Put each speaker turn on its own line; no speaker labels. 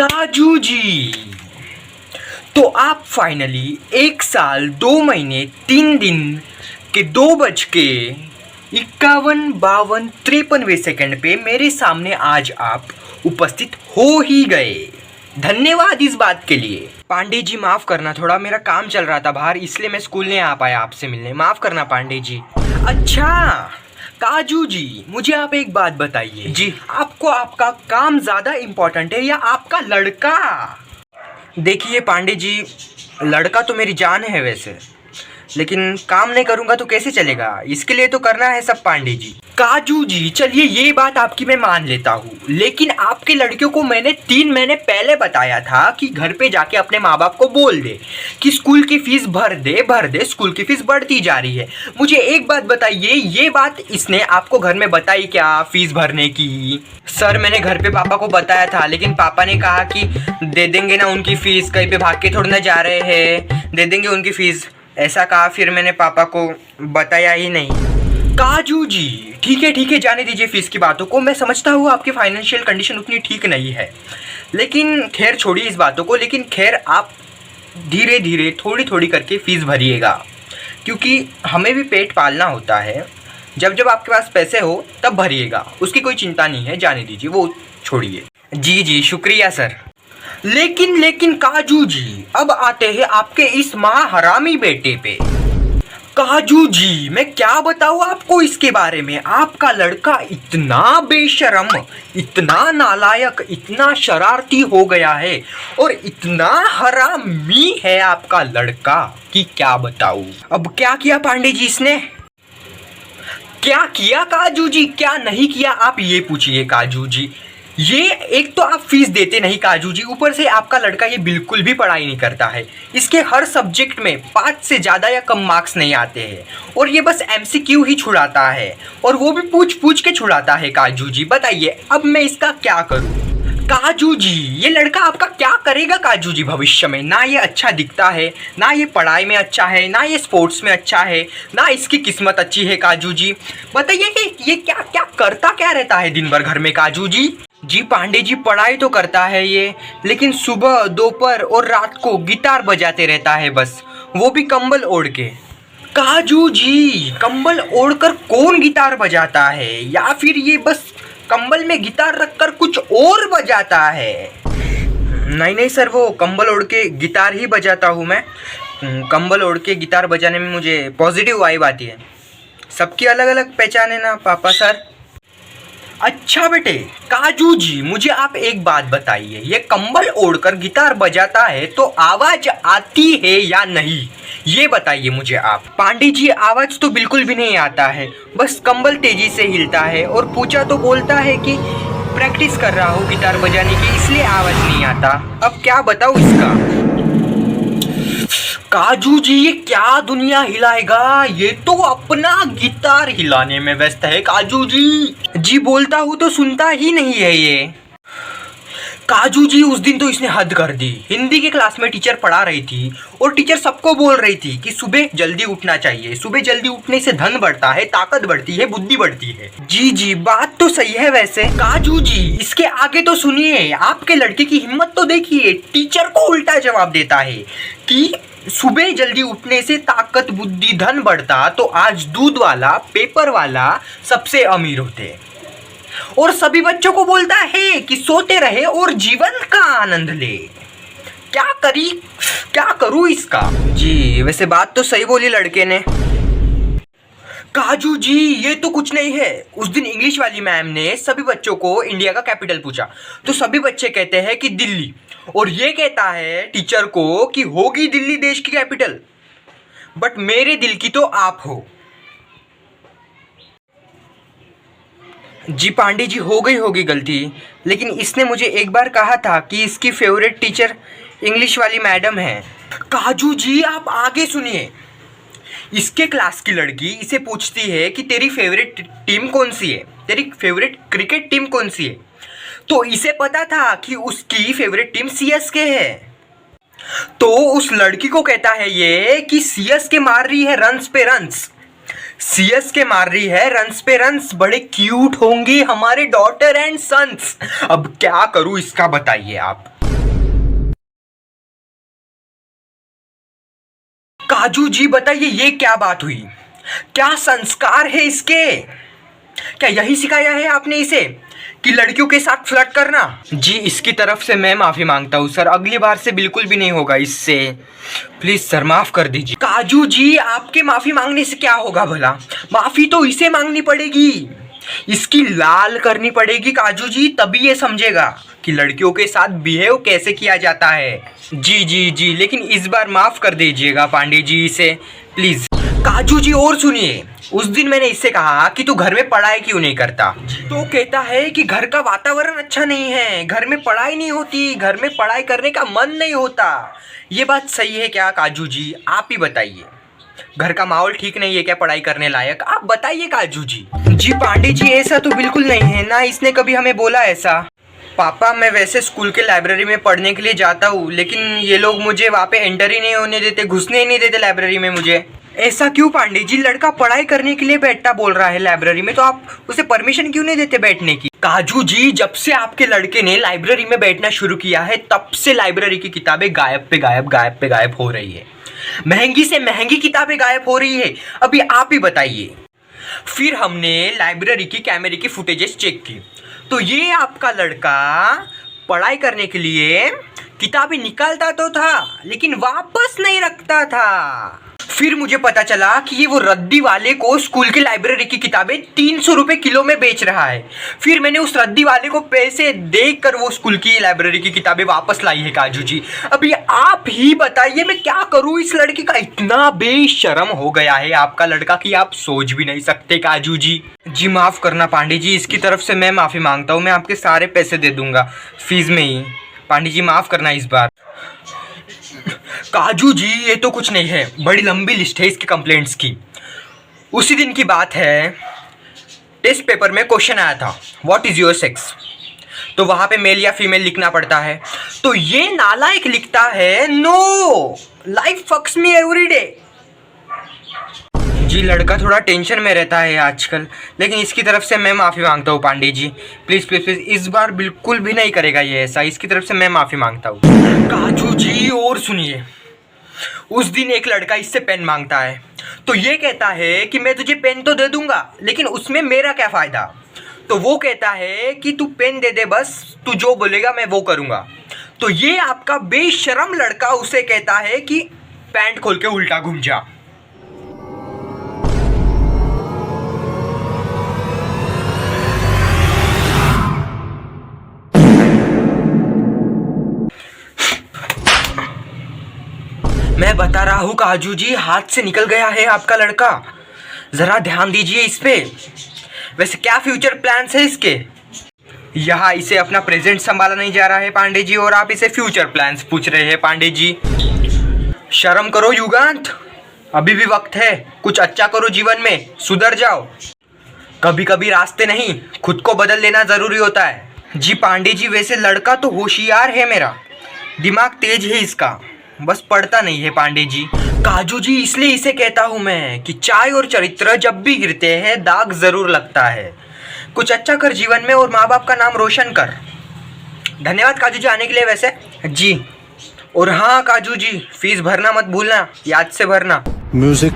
काजू जी, तो आप फाइनली 1 साल 2 महीने 3 दिन के 2:51, 52, 53वें सेकंड पे मेरे सामने आज आप उपस्थित हो ही गए। धन्यवाद इस बात के लिए। पांडे जी माफ करना, थोड़ा मेरा काम चल रहा था बाहर, इसलिए मैं स्कूल नहीं आ पाया आपसे मिलने। माफ करना पांडे जी। अच्छा काजू जी, मुझे आप एक बात बताइए जी, आपको आपका काम ज्यादा इम्पोर्टेंट है या आपका लड़का? देखिए पांडे जी, लड़का तो मेरी जान है वैसे, लेकिन काम नहीं करूंगा तो कैसे चलेगा? इसके लिए तो करना है सब पांडे जी। काजू जी चलिए ये बात आपकी मैं मान लेता हूँ, लेकिन आपके लड़कियों को मैंने 3 महीने पहले बताया था कि घर पे जाके अपने माँ बाप को बोल दे कि स्कूल की फीस भर दे, स्कूल की फीस बढ़ती जा रही है। मुझे एक बात बताइए, ये बात इसने आपको घर में बताई क्या फीस भरने की? सर मैंने घर पे पापा को बताया था, लेकिन पापा ने कहा कि दे देंगे ना उनकी फीस, कहीं पे भाग के थोड़ी ना जा रहे हैं, दे देंगे उनकी फीस, ऐसा कहा। फिर मैंने पापा को बताया ही नहीं। काजू जी ठीक है जाने दीजिए फीस की बातों को। मैं समझता हूँ आपकी फाइनेंशियल कंडीशन उतनी ठीक नहीं है, लेकिन खैर छोड़िए इस बातों को। लेकिन खैर आप धीरे धीरे थोड़ी थोड़ी करके फीस भरिएगा, क्योंकि हमें भी पेट पालना होता है। जब जब आपके पास पैसे हो तब भरिएगा, उसकी कोई चिंता नहीं है, जाने दीजिए, वो छोड़िए। जी शुक्रिया सर। लेकिन काजू जी अब आते हैं आपके इस महाहरामी बेटे पे। काजू जी मैं क्या बताऊँ आपको इसके बारे में। आपका लड़का इतना बेशरम, इतना नालायक, इतना शरारती हो गया है और इतना हरामी है आपका लड़का कि क्या बताऊँ। अब क्या किया पांडे जी इसने? क्या किया काजू जी, क्या नहीं किया आप ये पूछिए काजू जी। ये एक तो आप फीस देते नहीं काजू जी, ऊपर से आपका लड़का ये बिल्कुल भी पढ़ाई नहीं करता है। इसके हर सब्जेक्ट में 5 से ज़्यादा या कम मार्क्स नहीं आते हैं, और ये बस MCQ ही छुड़ाता है, और वो भी पूछ के छुड़ाता है। काजू जी बताइए अब मैं इसका क्या करूँ? काजू जी ये लड़का आपका क्या करेगा काजू जी भविष्य में? ना ये अच्छा दिखता है, ना ये पढ़ाई में अच्छा है, ना ये स्पोर्ट्स में अच्छा है, ना इसकी किस्मत अच्छी है। काजू जी बताइए कि ये क्या क्या करता क्या रहता है दिन भर घर में? काजू जी पांडे जी पढ़ाई तो करता है ये, लेकिन सुबह दोपहर और रात को गिटार बजाते रहता है बस, वो भी कंबल ओढ़ के। काजू जी कंबल ओढ़कर कौन गिटार बजाता है, या फिर ये बस कंबल में गिटार रखकर कुछ और बजाता है? नहीं सर, वो कंबल ओढ़ के गिटार ही बजाता हूँ मैं। कंबल ओढ़ के गिटार बजाने में मुझे पॉजिटिव वाइब आती है। सबकी अलग अलग पहचान है ना पापा सर। अच्छा बेटे काजू जी मुझे आप एक बात बताइए, ये कंबल ओढ़कर गिटार बजाता है तो आवाज आती है या नहीं, ये बताइए मुझे आप। पांडे जी आवाज तो बिल्कुल भी नहीं आता है, बस कंबल तेजी से हिलता है, और पूछा तो बोलता है कि प्रैक्टिस कर रहा हूँ गिटार बजाने की, इसलिए आवाज नहीं आता। अब क्या बताऊँ इसका? काजू जी ये क्या दुनिया हिलाएगा, ये तो अपना गिटार हिलाने में व्यस्त है। काजू जी बोलता हूँ तो सुनता ही नहीं है ये। काजू जी उस दिन तो इसने हद कर दी। हिंदी के क्लास में टीचर पढ़ा रही थी, और टीचर सबको बोल रही थी कि सुबह जल्दी उठना चाहिए, सुबह जल्दी उठने से धन बढ़ता है, ताकत बढ़ती है, बुद्धि बढ़ती है। जी बात तो सही है वैसे। काजू जी इसके आगे तो सुनिए, आपके लड़के की हिम्मत तो देखिए, टीचर को उल्टा जवाब देता है कि सुबह जल्दी उठने से ताकत बुद्धि धन बढ़ता, तो आज दूध वाला पेपर वाला सबसे अमीर होते, और सभी बच्चों को बोलता है कि सोते रहे और जीवन का आनंद ले। क्या करूं इसका? जी वैसे बात तो सही बोली लड़के ने। काजू जी ये तो कुछ नहीं है। उस दिन इंग्लिश वाली मैम ने सभी बच्चों को इंडिया का कैपिटल पूछा, तो सभी बच्चे कहते हैं कि दिल्ली, और ये कहता है टीचर को कि होगी दिल्ली देश की कैपिटल, बट मेरे दिल की तो आप हो। जी पांडे जी होगी गलती, लेकिन इसने मुझे एक बार कहा था कि इसकी फेवरेट टीचर इंग्लिश वाली मैडम है। काजू जी आप आगे सुनिए। इसके क्लास की लड़की इसे पूछती है कि तेरी फेवरेट टीम कौन सी है, तेरी फेवरेट क्रिकेट टीम कौन सी है, तो इसे पता था कि उसकी फेवरेट टीम CSK है। तो उस लड़की को कहता है ये कि CSK मार रही है रन्स पे रन्स, CSK मार रही है रन्स पे रन्स, बड़े क्यूट होंगे हमारे डॉटर एंड सन्स। अब क्या करूं इसका बताइए आप। काजू जी बताइए ये क्या बात हुई? क्या संस्कार है इसके? क्या यही सिखाया है आपने इसे कि लड़कियों के साथ फ्लर्ट करना? जी इसकी तरफ से मैं माफ़ी मांगता हूँ सर, अगली बार से बिल्कुल भी नहीं होगा इससे। प्लीज़ सर माफ़ कर दीजिए। काजू जी आपके माफ़ी मांगने से क्या होगा भला? माफ़ी तो इसे मांगनी पड़ेगी, इसकी लाल करनी पड़ेगी काजू जी, तभी ये समझेगा कि लड़कियों के साथ बिहेव कैसे किया जाता है। जी जी जी, लेकिन इस बार माफ़ कर दीजिएगा पांडे जी इसे प्लीज़। काजू जी और सुनिए, उस दिन मैंने इससे कहा कि तू घर में पढ़ाई क्यों नहीं करता, तो कहता है कि घर का वातावरण अच्छा नहीं है, घर में पढ़ाई नहीं होती, घर में पढ़ाई करने का मन नहीं होता। ये बात सही है क्या काजू जी? आप ही बताइए, घर का माहौल ठीक नहीं है क्या पढ़ाई करने लायक? आप बताइए काजू जी। जी पांडे जी ऐसा तो बिल्कुल नहीं है ना, इसने कभी हमें बोला ऐसा। पापा मैं वैसे स्कूल के लाइब्रेरी में पढ़ने के लिए जाता हूँ, लेकिन ये लोग मुझे वहाँ पे एंटर ही नहीं होने देते, घुसने ही नहीं देते लाइब्रेरी में मुझे। ऐसा क्यों पांडे जी? लड़का पढ़ाई करने के लिए बैठता बोल रहा है लाइब्रेरी में, तो आप उसे परमिशन क्यों नहीं देते बैठने की? काजू जी जब से आपके लड़के ने लाइब्रेरी में बैठना शुरू किया है तब से लाइब्रेरी की किताबें गायब पे गायब हो रही है, महंगी से महंगी किताबें गायब हो रही है। अभी आप ही बताइए। फिर हमने लाइब्रेरी की कैमरे की फुटेजेस चेक की, तो ये आपका लड़का पढ़ाई करने के लिए किताबें निकालता तो था लेकिन वापस नहीं रखता था। फिर मुझे पता चला कि ये वो रद्दी वाले को स्कूल की लाइब्रेरी की किताबें 300 रुपए किलो में बेच रहा है। फिर मैंने उस रद्दी वाले को पैसे देकर वो स्कूल की लाइब्रेरी की किताबें वापस लाई है काजू जी। अभी आप ही बताइए मैं क्या करूं? इस लड़के का इतना बेशरम हो गया है आपका लड़का कि आप सोच भी नहीं सकते काजू जी। जी माफ़ करना पांडे जी, इसकी तरफ से मैं माफ़ी मांगता हूँ, मैं आपके सारे पैसे दे दूंगा फीस में ही। पांडे जी माफ़ करना इस बार। काजू जी ये तो कुछ नहीं है, बड़ी लंबी लिस्ट है इसकी कंप्लेंट्स की। उसी दिन की बात है, टेस्ट पेपर में क्वेश्चन आया था व्हाट इज़ योर सेक्स, तो वहाँ पे मेल या फीमेल लिखना पड़ता है, तो ये नालायक लिखता है नो लाइफ फक्स मी एवरी डे। जी लड़का थोड़ा टेंशन में रहता है आजकल, लेकिन इसकी तरफ से मैं माफ़ी मांगता हूँ Pandey ji, please please please इस बार बिल्कुल भी नहीं करेगा ये ऐसा, इसकी तरफ से मैं माफ़ी मांगता हूँ। काजू जी और सुनिए, उस दिन एक लड़का इससे पेन मांगता है, तो ये कहता है कि मैं तुझे पेन तो दे दूंगा लेकिन उसमें मेरा क्या फ़ायदा, तो वो कहता है कि तू पेन दे दे बस, तू जो बोलेगा मैं वो करूँगा। तो ये आपका बेशरम लड़का उसे कहता है कि पैंट खोल के उल्टा घूम जा। मैं बता रहा हूँ काजू जी, हाथ से निकल गया है आपका लड़का, ज़रा ध्यान दीजिए इस पे। वैसे क्या फ्यूचर प्लान्स है इसके? यहाँ इसे अपना प्रेजेंट संभाला नहीं जा रहा है पांडे जी, और आप इसे फ्यूचर प्लान्स पूछ रहे हैं पांडे जी। शर्म करो युगांत, अभी भी वक्त है, कुछ अच्छा करो जीवन में, सुधर जाओ। कभी कभी रास्ते नहीं खुद को बदल लेना ज़रूरी होता है। जी पांडे जी वैसे लड़का तो होशियार है मेरा, दिमाग तेज है इसका, बस पढ़ता नहीं है पांडे जी। काजू जी इसलिए इसे कहता हूँ मैं कि चाय और चरित्र जब भी गिरते हैं दाग ज़रूर लगता है। कुछ अच्छा कर जीवन में और माँ बाप का नाम रोशन कर। धन्यवाद काजू जी आने के लिए वैसे। जी और हाँ काजू जी फीस भरना मत भूलना, याद से भरना।
म्यूजिक